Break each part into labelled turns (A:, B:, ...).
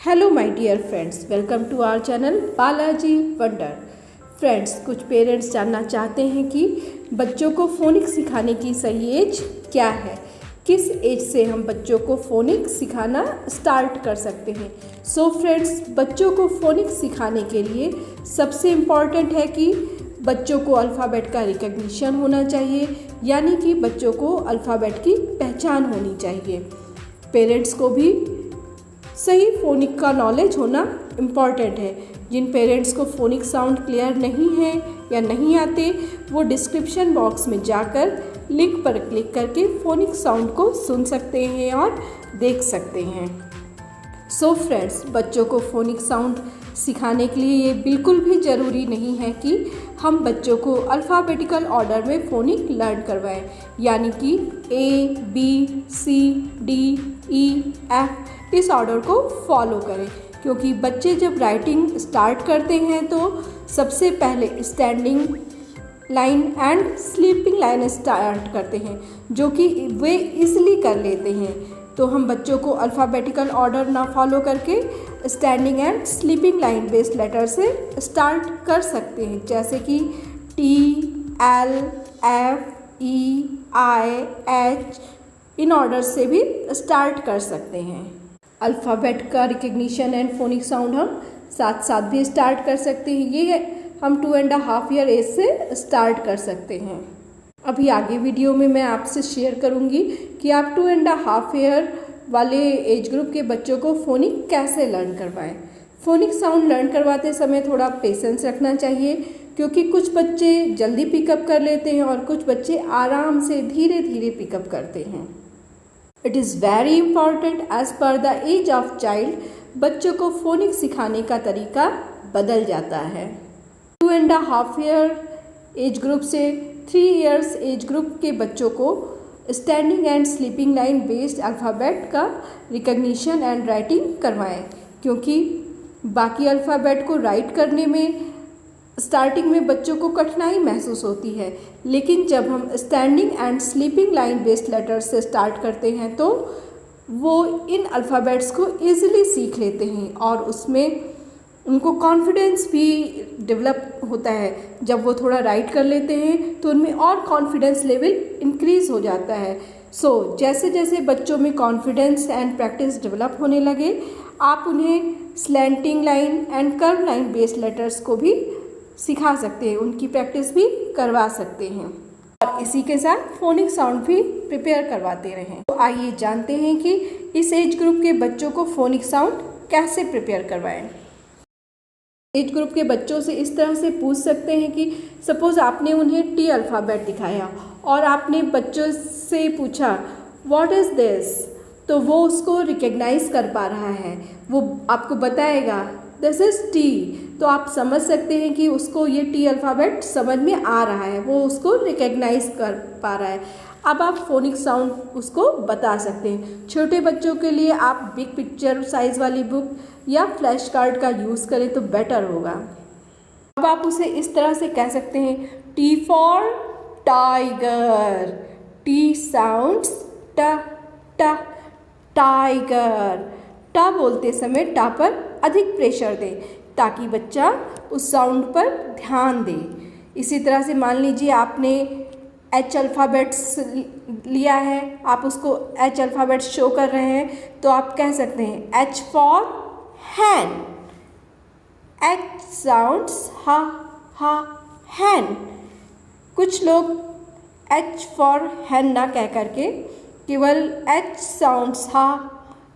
A: Hello my dear friends, welcome to our channel Balaji wonder. Friends, कुछ parents जानना चाहते हैं कि बच्चों को फोनिक्स सिखाने की सही एज क्या है, किस एज से हम बच्चों को फोनिक्स सिखाना स्टार्ट कर सकते हैं। सो फ्रेंड्स, बच्चों को फोनिक्स सिखाने के लिए सबसे इम्पॉर्टेंट है कि बच्चों को अल्फ़ाबेट का रिकग्निशन होना चाहिए, यानी कि बच्चों को अल्फ़ाबेट की पहचान होनी चाहिए। पेरेंट्स को भी सही फोनिक का नॉलेज होना इम्पॉर्टेंट है। जिन पेरेंट्स को फोनिक साउंड क्लियर नहीं है या नहीं आते, वो डिस्क्रिप्शन बॉक्स में जाकर लिंक पर क्लिक करके फोनिक साउंड को सुन सकते हैं और देख सकते हैं। सो फ्रेंड्स, बच्चों को फोनिक साउंड सिखाने के लिए ये बिल्कुल भी ज़रूरी नहीं है कि हम बच्चों को अल्फ़ाबेटिकल ऑर्डर में फोनिक लर्न करवाएं, यानी कि A, B, C, D, E, F इस ऑर्डर को फॉलो करें। क्योंकि बच्चे जब राइटिंग स्टार्ट करते हैं तो सबसे पहले standing line and sleeping line start करते हैं, जो कि वे इजीली कर लेते हैं। तो हम बच्चों को अल्फ़ाबेटिकल ऑर्डर ना फॉलो करके standing and sleeping line based letter से स्टार्ट कर सकते हैं, जैसे कि T, L, F, E, I, H in order से भी स्टार्ट कर सकते हैं। अल्फ़ाबेट का रिकग्निशन एंड फोनिक साउंड हम साथ साथ भी स्टार्ट कर सकते हैं। ये हम 2.5 ईयर एज से स्टार्ट कर सकते हैं। अभी आगे वीडियो में मैं आपसे शेयर करूंगी कि आप 2.5 ईयर वाले एज ग्रुप के बच्चों को फोनिक कैसे लर्न करवाएं। फोनिक साउंड लर्न करवाते समय थोड़ा पेशेंस रखना चाहिए, क्योंकि कुछ बच्चे जल्दी पिकअप कर लेते हैं और कुछ बच्चे आराम से धीरे धीरे पिकअप करते हैं। It is very important as per the age of child, बच्चों को फोनिक सिखाने का तरीका बदल जाता है। 2.5 ईयर एज ग्रुप से 3 इयर्स एज ग्रुप के बच्चों को standing and sleeping line based alphabet का रिकग्निशन एंड राइटिंग करवाएं, क्योंकि बाकी अल्फ़ाबेट को राइट करने में स्टार्टिंग में बच्चों को कठिनाई महसूस होती है, लेकिन जब हम standing and sleeping line based letters से स्टार्ट करते हैं तो वो इन अल्फ़ाबेट्स को ईज़िली सीख लेते हैं और उसमें उनको कॉन्फिडेंस भी डेवलप होता है। जब वो थोड़ा राइट कर लेते हैं तो उनमें और कॉन्फिडेंस लेवल इंक्रीज़ हो जाता है। सो जैसे जैसे बच्चों में कॉन्फिडेंस एंड प्रैक्टिस डेवलप होने लगे, आप उन्हें slanting line and curve line based letters को भी सिखा सकते हैं, उनकी प्रैक्टिस भी करवा सकते हैं और इसी के साथ फोनिक साउंड भी प्रिपेयर करवाते रहें। तो आइए जानते हैं कि इस एज ग्रुप के बच्चों को फोनिक साउंड कैसे प्रिपेयर करवाएं। एज ग्रुप के बच्चों से इस तरह से पूछ सकते हैं कि सपोज़ आपने उन्हें टी अल्फ़ाबेट दिखाया और आपने बच्चों से पूछा व्हाट इज़ दिस, तो वो उसको रिकग्नाइज़ कर पा रहा है, वो आपको बताएगा दिस इज़ टी। तो आप समझ सकते हैं कि उसको ये टी अल्फ़ाबेट समझ में आ रहा है, वो उसको रिकग्नाइज़ कर पा रहा है। अब आप फोनिक साउंड उसको बता सकते हैं। छोटे बच्चों के लिए आप बिग पिक्चर साइज़ वाली बुक या फ्लैश कार्ड का यूज़ करें तो बेटर होगा। अब आप उसे इस तरह से कह सकते हैं, T for tiger, T sounds ट ट टाइगर। टा बोलते समय टा पर अधिक प्रेशर दें ताकि बच्चा उस साउंड पर ध्यान दे। इसी तरह से मान लीजिए आपने एच अल्फ़ाबेट्स लिया है, आप उसको एच अल्फ़ाबेट शो कर रहे हैं, तो आप कह सकते हैं H for hen, H sounds हा हा हैन। कुछ लोग एच फॉर हैन ना कह करके केवल एच साउंड्स हा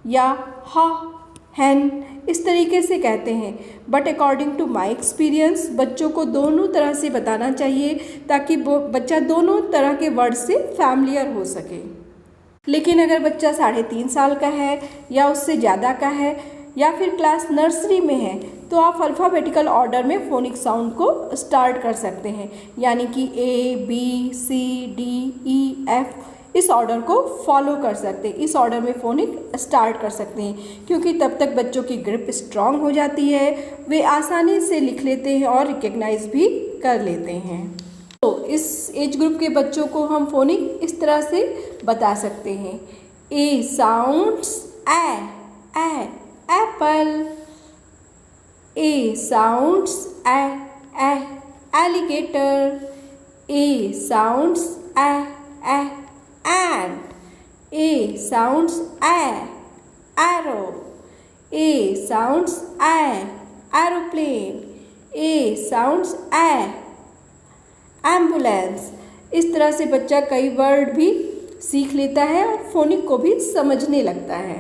A: या हा हैन इस तरीके से कहते हैं, but according to my experience बच्चों को दोनों तरह से बताना चाहिए ताकि बच्चा दोनों तरह के वर्ड से फैमिलियर हो सके। लेकिन अगर बच्चा 3.5 साल का है या उससे ज़्यादा का है या फिर क्लास नर्सरी में है, तो आप अल्फ़ाबेटिकल ऑर्डर में फोनिक साउंड को स्टार्ट कर सकते हैं, यानी कि A, B, C, D, E, F इस ऑर्डर को फॉलो कर सकते हैं। इस ऑर्डर में फोनिक स्टार्ट कर सकते हैं, क्योंकि तब तक बच्चों की ग्रिप स्ट्रांग हो जाती है, वे आसानी से लिख लेते हैं और रिकग्नाइज भी कर लेते हैं। तो इस एज ग्रुप के बच्चों को हम फोनिक इस तरह से बता सकते हैं। A sounds a apple. A sounds alligator. A sounds ant. A sounds arrow. A sounds aeroplane. A sounds ambulance. इस तरह से बच्चा कई वर्ड भी सीख लेता है और फोनिक को भी समझने लगता है।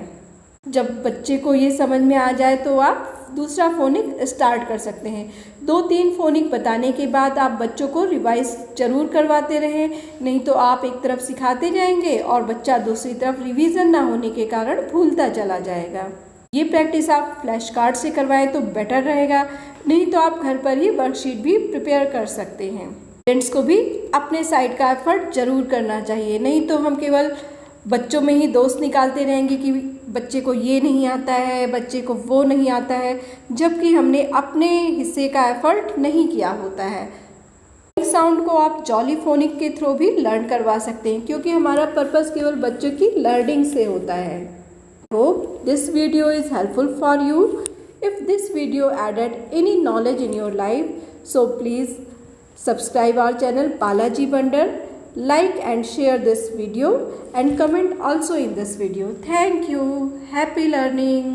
A: जब बच्चे को ये समझ में आ जाए तो आप दूसरा फोनिक स्टार्ट कर सकते हैं। 2-3 फोनिक बताने के बाद आप बच्चों को रिवाइज जरूर करवाते रहें, नहीं तो आप एक तरफ सिखाते जाएंगे और बच्चा दूसरी तरफ रिवीजन ना होने के कारण भूलता चला जाएगा। ये प्रैक्टिस आप फ्लैश कार्ड से करवाएं तो बेटर रहेगा, नहीं तो आप घर पर ही वर्कशीट भी प्रिपेयर कर सकते हैं। पेरेंट्स को भी अपने साइड का एफर्ट जरूर करना चाहिए, नहीं तो हम केवल बच्चों में ही दोष निकालते रहेंगे कि बच्चे को ये नहीं आता है, बच्चे को वो नहीं आता है, जबकि हमने अपने हिस्से का एफर्ट नहीं किया होता है। साउंड को आप जॉली फोनिक के थ्रू भी लर्न करवा सकते हैं, क्योंकि हमारा पर्पस केवल बच्चों की लर्निंग से होता है। Hope this video is helpful for you. If this video added any knowledge in your life, so please subscribe our channel Balaji Wonder, like and share this video and comment also in this video. Thank you. Happy learning.